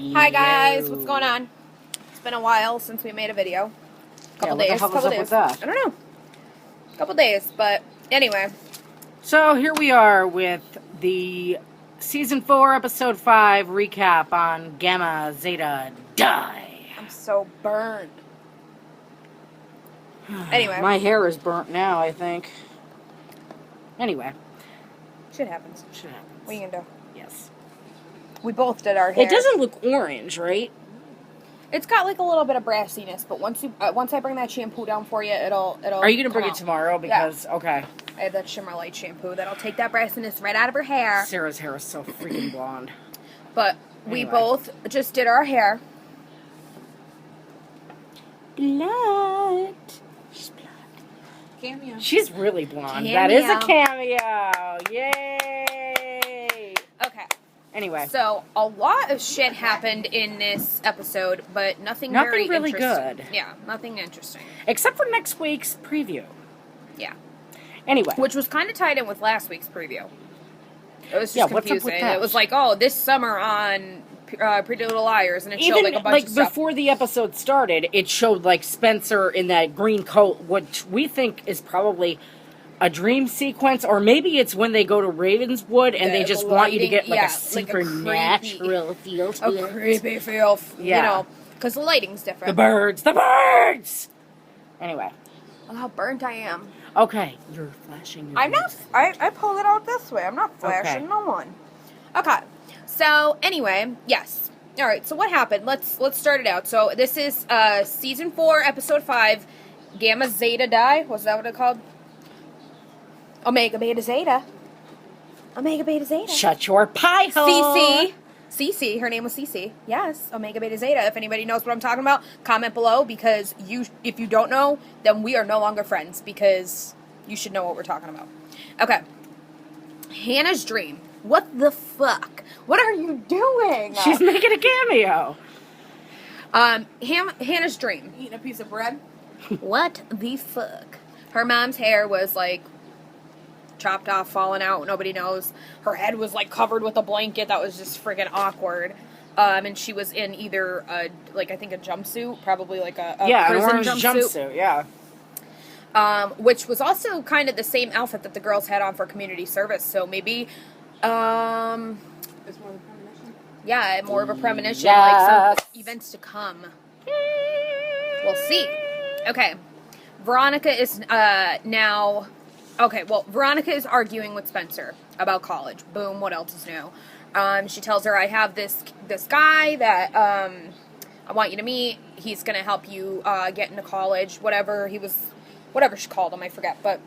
Hi guys, what's going on? It's been a while since we made a video. Couple days. I don't know. Couple days, but anyway. So here we are with the Season 4, Episode 5 recap on Gamma Zeta Die. I'm so burned. Anyway. My hair is burnt now, I think. Anyway. Shit happens. What are you gonna do? Yes. We both did our hair. It doesn't look orange, right? It's got like a little bit of brassiness, but once I bring that shampoo down for you, it'll. Are you gonna bring it tomorrow? Because okay. I have that Shimmer Light shampoo that'll take that brassiness right out of her hair. Sarah's hair is so freaking blonde. But we both just did our hair. Blood. She's blonde. Cameo. She's really blonde. Cameo. That is a cameo. Yay. Okay. Anyway. So, a lot of shit happened in this episode, but nothing very really interesting. good. Yeah, nothing interesting. Except for next week's preview. Yeah. Anyway. Which was kind of tied in with last week's preview. It was just confusing. What's up with that? It was like, oh, this summer on Pretty Little Liars, and it showed like a bunch of stuff. Before the episode started, it showed like Spencer in that green coat, which we think is probably a dream sequence, or maybe it's when they go to Ravenswood and they just want you to get like a supernatural feel to it. A creepy feel, you know, because the lighting's different. The birds! Anyway. Look how burnt I am. Okay, you're flashing your I'm not, I pulled it out this way. I'm not flashing no one. Okay, so anyway, yes. Alright, so what happened? Let's start it out. So this is Season 4, Episode 5, Gamma Zeta Die. Was that what it called? Omega Beta Zeta. Omega Beta Zeta. Shut your pie hole. Cece. Her name was Cece. Yes, Omega Beta Zeta. If anybody knows what I'm talking about, comment below, because if you don't know, then we are no longer friends, because you should know what we're talking about. Okay. Hannah's dream. What the fuck? What are you doing? She's making a cameo. Hannah's dream. Eating a piece of bread? What the fuck? Her mom's hair was like chopped off, falling out, nobody knows. Her head was like covered with a blanket that was just friggin' awkward. And she was in either I think a jumpsuit, probably like a prison jumpsuit. Which was also kind of the same outfit that the girls had on for community service. So maybe it's more of a premonition. Yeah, more of a premonition, like some events to come. We'll see. Okay. Veronica is now. Okay, well, Veronica is arguing with Spencer about college. Boom, what else is new? She tells her, I have this guy that I want you to meet. He's going to help you get into college, whatever she called him, I forget. But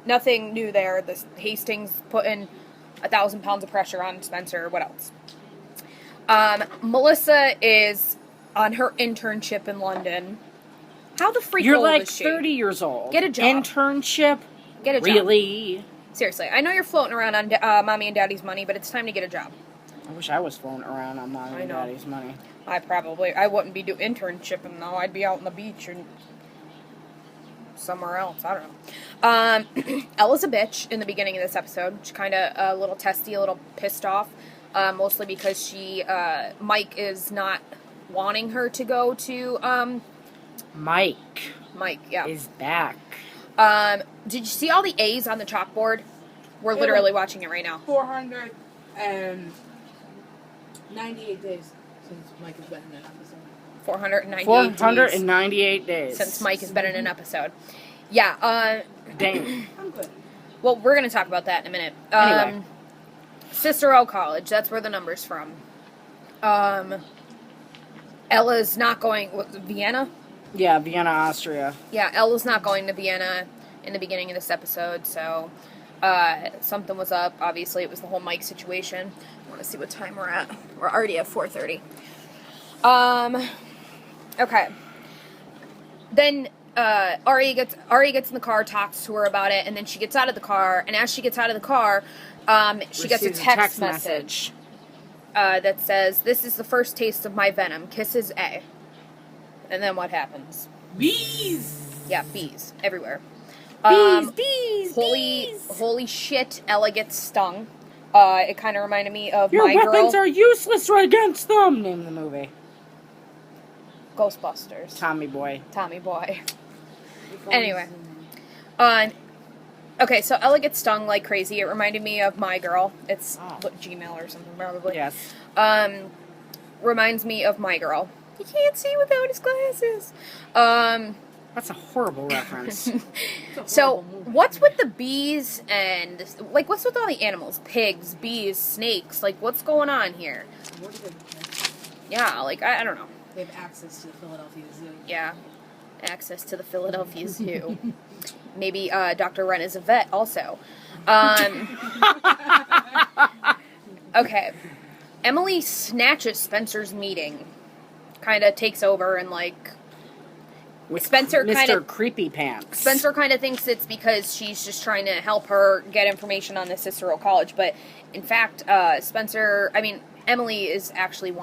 nothing new there. This Hastings putting 1,000 pounds of pressure on Spencer. What else? Melissa is on her internship in London. How the freak old is she? You're like 30 years old. Get a job. Internship? Get a job. Really? Seriously. I know you're floating around on mommy and daddy's money, but it's time to get a job. I wish I was floating around on mommy and daddy's money. I wouldn't be doing internshipping though. I'd be out on the beach or somewhere else. I don't know. Ella's a bitch in the beginning of this episode. She's kind of a little testy, a little pissed off. Mostly because Mike is not wanting her to go to, Mike, yeah. is back. Did you see all the A's on the chalkboard? We're literally watching it right now. 498 days since Mike has been in an episode. 498 days. Since Mike has been in an episode. Yeah, Damn. I'm good. Well, we're going to talk about that in a minute. Anyway. Cicero College, that's where the number's from. Ella's not going, Vienna? Yeah, Vienna, Austria. Yeah, Ella's not going to Vienna in the beginning of this episode, so something was up. Obviously, it was the whole Mike situation. I want to see what time we're at. We're already at 4:30. Okay. Then Ari gets in the car, talks to her about it, and then she gets out of the car, and as she gets out of the car, she gets a text message that says, "This is the first taste of my venom. Kisses A." And then what happens? Bees! Yeah, bees. Everywhere. Bees! Holy shit, Ella gets stung. It kind of reminded me of Your My Girl. weapons are useless against them. Name the movie. Ghostbusters. Tommy Boy. Tommy Boy. Anyway. Okay, so Ella gets stung like crazy. It reminded me of My Girl. It's Gmail or something, probably. Yes. Reminds me of My Girl. He can't see without his glasses. That's a horrible reference. So, what's with the bees and, like, what's with all the animals? Pigs, bees, snakes. Like, what's going on here? Yeah, like, I don't know. They have access to the Philadelphia Zoo. Yeah, access to the Philadelphia Zoo. Maybe Dr. Wren is a vet also. Okay. Emily snatches Spencer's meeting. Kind of takes over and, like... With Spencer Mr. Creepy Pants. Spencer kind of thinks it's because she's just trying to help her get information on the Cicero College. But, in fact, Emily is actually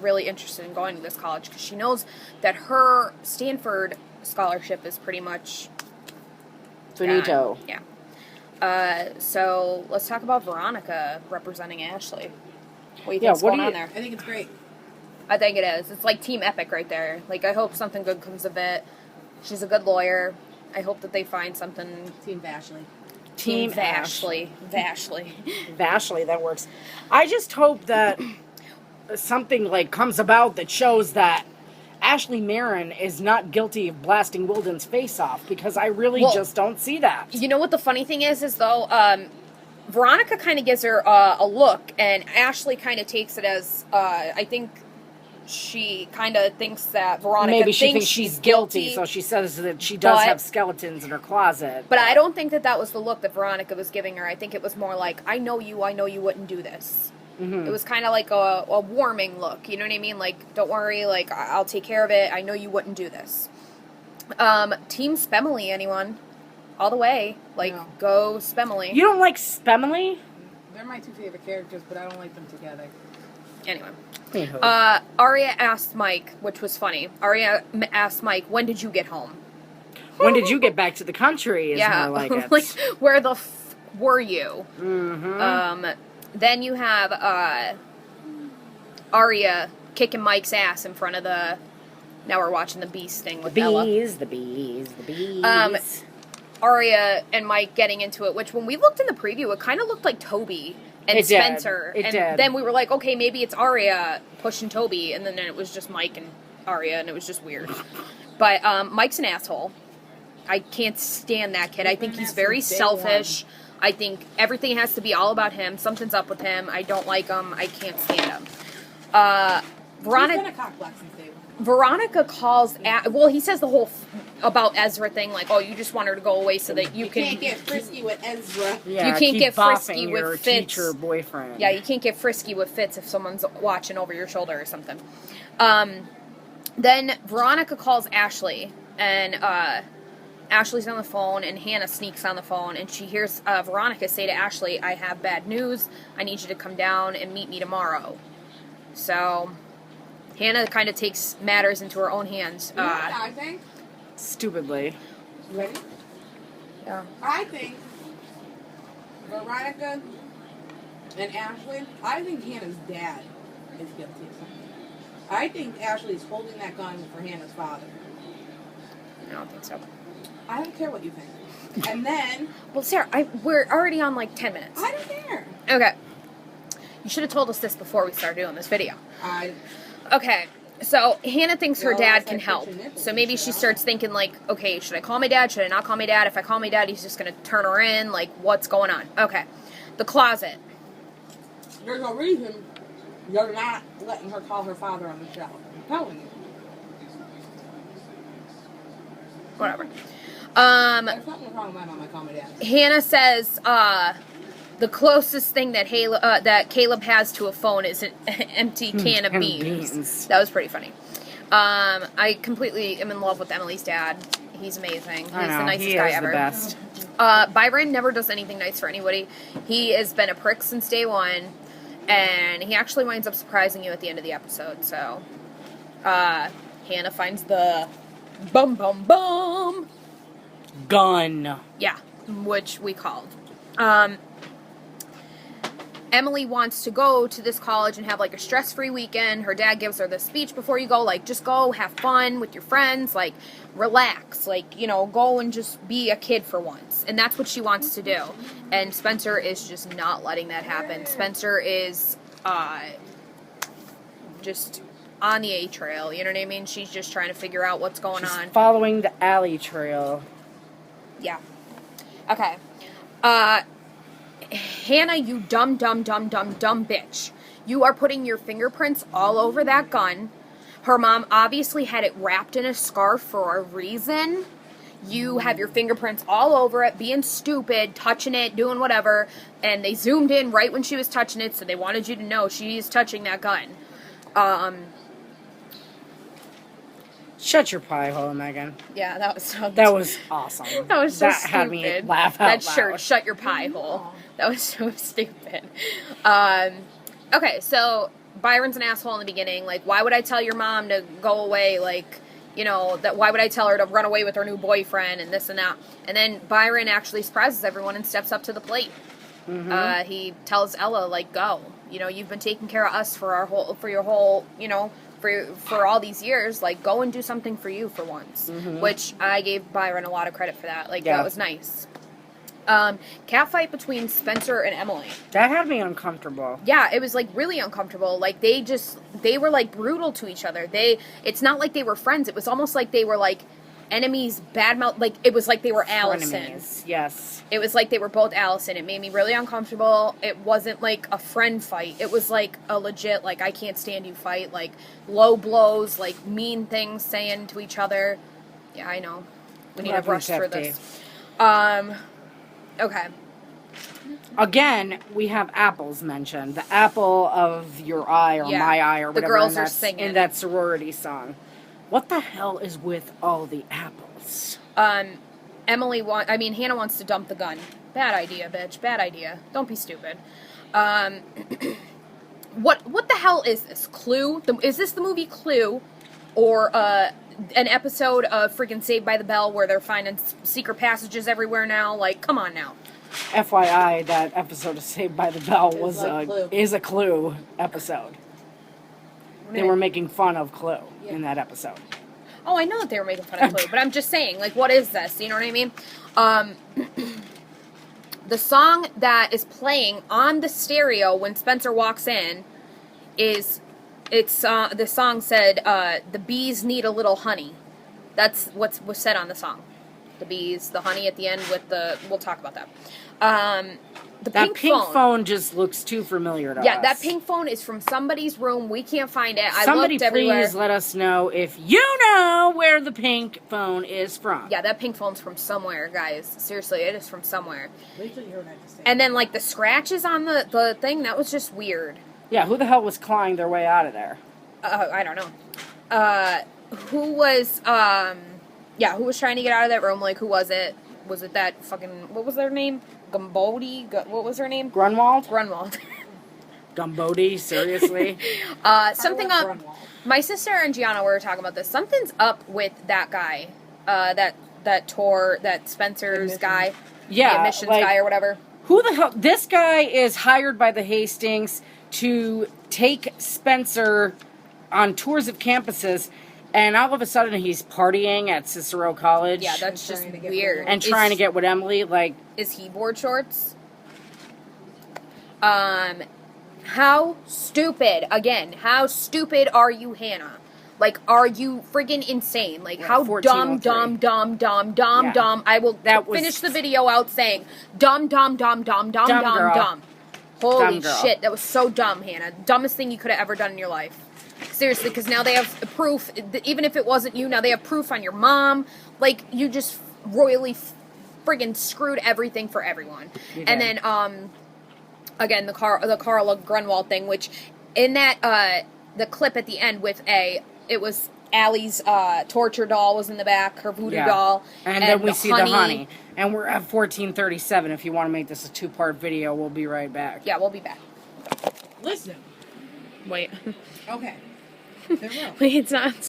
really interested in going to this college because she knows that her Stanford scholarship is pretty much... Finito. Yeah. So, let's talk about Veronica representing Ashley. What do you think's going on there? I think it's great. I think it is. It's like Team Epic right there. Like, I hope something good comes of it. She's a good lawyer. I hope that they find something... Team Vashley. Team Vashley. Vashley, that works. I just hope that something, like, comes about that shows that Ashley Marin is not guilty of blasting Wilden's face off, because I really just don't see that. You know what the funny thing is though, Veronica kind of gives her a look, and Ashley kind of takes it as, I think... She kind of thinks that Veronica Maybe she thinks she's guilty, so she says that she does have skeletons in her closet. But I don't think that was the look that Veronica was giving her. I think it was more like, I know you wouldn't do this. Mm-hmm. It was kind of like a warming look, you know what I mean? Like, don't worry, like, I'll take care of it. I know you wouldn't do this. Team Spemily, anyone? All the way. Like, no. Go Spemily. You don't like Spemily? They're my two favorite characters, but I don't like them together. Anyway. Aria asked Mike, which was funny. Aria asked Mike, when did you get home? When did you get back to the country is more like it. Like, where the were you? Mm-hmm. Then you have Aria kicking Mike's ass in front of the... Now we're watching the Beast thing with Ella. The bees. Aria and Mike getting into it, which when we looked in the preview, it kind of looked like Toby and Spencer. It did. Then we were like, okay, maybe it's Aria pushing Toby, and then it was just Mike and Aria, and it was just weird. But Mike's an asshole. I can't stand that kid. I think he's very selfish. I think everything has to be all about him. Something's up with him. I don't like him. I can't stand him. Veronica... He's been a cockblock since day one. Veronica calls... he says the whole... about Ezra thing, like, oh, you just want her to go away so that you can... You can't get frisky with Ezra. Yeah, you can't get frisky with your Fitz. Teacher boyfriend. Yeah, you can't get frisky with Fitz if someone's watching over your shoulder or something. Then Veronica calls Ashley, and Ashley's on the phone, and Hannah sneaks on the phone, and she hears Veronica say to Ashley, I have bad news. I need you to come down and meet me tomorrow. So... Hannah kind of takes matters into her own hands. You know what I think? Stupidly. Ready? Yeah. I think Veronica and Ashley, I think Hannah's dad is guilty of something. I think Ashley's holding that gun for Hannah's father. I don't think so. I don't care what you think. And then... Well, Sarah, we're already on like 10 minutes. I don't care. Okay. You should have told us this before we started doing this video. Okay, so Hannah thinks her dad can help. So maybe she starts thinking, like, okay, should I call my dad? Should I not call my dad? If I call my dad, he's just going to turn her in. Like, what's going on? Okay, the closet. There's a reason you're not letting her call her father on the show. I'm telling you. Whatever. There's nothing wrong with my mom. I call my dad. Hannah says, the closest thing that Caleb has to a phone is an empty can of beans. That was pretty funny. I completely am in love with Emily's dad. He's amazing. He's the nicest guy ever. The best. Byron never does anything nice for anybody. He has been a prick since day one, and he actually winds up surprising you at the end of the episode. So, Hannah finds the bum gun. Yeah, which we called. Emily wants to go to this college and have like a stress-free weekend. Her dad gives her the speech before you go, like, just go have fun with your friends, like, relax, like, you know, go and just be a kid for once. And that's what she wants to do. And Spencer is just not letting that happen. Spencer is just on the A trail, you know what I mean? She's just trying to figure out what's going on. Following the alley trail. Yeah. Okay. Hannah, you dumb bitch. You are putting your fingerprints all over that gun. Her mom obviously had it wrapped in a scarf for a reason. You have your fingerprints all over it, being stupid, touching it, doing whatever, and they zoomed in right when she was touching it, so they wanted you to know she's touching that gun. Shut your pie hole, Megan. Yeah, that was so That was awesome. That was so that stupid. had me laugh out That loud. shirt, shut your pie hole. That was so stupid. Okay, so Byron's an asshole in the beginning. Like, why would I tell your mom to go away? Like, you know, that why would I tell her to run away with her new boyfriend and this and that? And then Byron actually surprises everyone and steps up to the plate. Mm-hmm. He tells Ella, like, go. You know, you've been taking care of us for your whole, you know, for all these years. Like, go and do something for you for once. Mm-hmm. Which I gave Byron a lot of credit for that. Like, that was nice. Catfight between Spencer and Emily. That had me uncomfortable. Yeah, it was like really uncomfortable. Like they were like brutal to each other. It's not like they were friends. It was almost like they were like enemies, badmouth. Like it was like they were Allison. Frenemies. Yes. It was like they were both Allison. It made me really uncomfortable. It wasn't like a friend fight. It was like a legit, like, I can't stand you fight. Like low blows, like mean things saying to each other. Yeah, I know. We need to rush through this. Okay. Again, we have apples mentioned. The apple of your eye or my eye or whatever. The girls are singing in that sorority song. What the hell is with all the apples? Hannah wants to dump the gun. Bad idea, bitch. Bad idea. Don't be stupid. What the hell is this? Clue? Is this the movie Clue? Or, an episode of freaking Saved by the Bell where they're finding secret passages everywhere now? Like, come on now. FYI, that episode of Saved by the Bell is a Clue episode. They were making fun of Clue in that episode. Oh, I know that they were making fun of Clue, but I'm just saying, like, what is this? You know what I mean? The song that is playing on the stereo when Spencer walks in is... the song said, the bees need a little honey. That's what was said on the song. The bees, the honey at the end with we'll talk about that. That pink phone just looks too familiar to us. Yeah, that pink phone is from somebody's room. We can't find it. Somebody I looked everywhere. Please let us know if you know where the pink phone is from. Yeah, that pink phone's from somewhere, guys. Seriously, it is from somewhere. Wait till you hear what I have to say. And then, like, the scratches on the thing, that was just weird. Yeah, who the hell was clawing their way out of there? I don't know. Who was trying to get out of that room? Like, who was it? Was it that fucking, what was their name? Gumbodi? What was her name? Grunwald? Gumbodi, seriously? Something up. My sister and Gianna were talking about this. Something's up with that guy. That Spencer's guy. Yeah. The admissions guy or whatever. Who the hell? This guy is hired by the Hastings to take Spencer on tours of campuses, and all of a sudden he's partying at Cicero College. Yeah, that's just weird. And trying to get with Emily, like... Is he board shorts? How stupid, again, how stupid are you, Hannah? Like, are you friggin' insane? Like, how dumb. I will finish the video out saying, dumb. Holy shit, that was so dumb, Hannah. Dumbest thing you could have ever done in your life. Seriously, because now they have proof, even if it wasn't you, now they have proof on your mom. Like, you just royally friggin' screwed everything for everyone. And then, again, the Carla Grunwald thing, which, in that, the clip at the end with it was Allie's torture doll was in the back, her voodoo doll. And then we see the honey. And we're at 14:37. If you want to make this a 2-part video, we'll be right back. Yeah, we'll be back. Listen. Wait. Okay. Wait, it's not